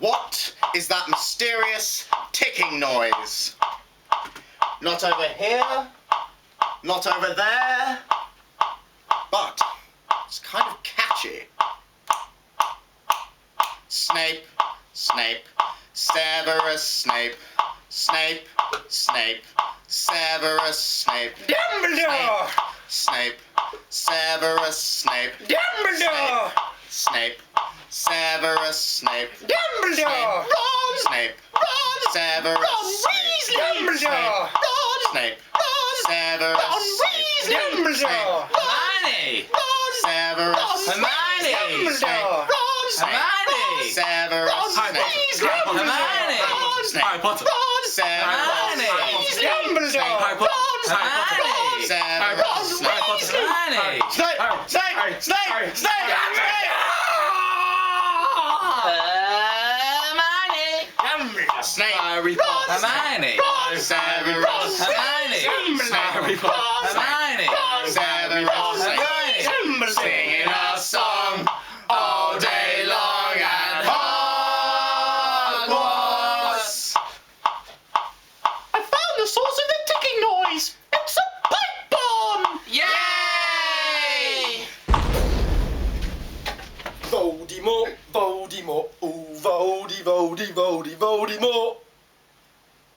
What is that mysterious ticking noise? Not over here, not over there, but it's kind of catchy. Snape, Snape, Severus Snape, Snape, Snape, Severus Snape, Dumbledore! Snape, Severus Snape, Dumbledore! Snape, Severus Snape, Dumbledore! Ron! Snape, Ron! Severus Ron Snape, Dumbledore! Ron! Snape, Severus Snape, Dumbledore! Hermione! Severus Hermione! Snape, Hermione! Severus Snape, Hermione! Harry Potter. Hermione! Dumbledore! Harry Potter! Hermione! Severus Hermione! Snape, Snape, Snape, Snape, Hermione! Snape, Harry Potter! Hermione! Severus Hermione! Harry Potter! Hermione! Severus Hermione! singing a song all day long at Hogwarts. I found the source of the ticking noise. It's a pipe bomb. Yay! Voldemort, Voldemort, oh Voldemort.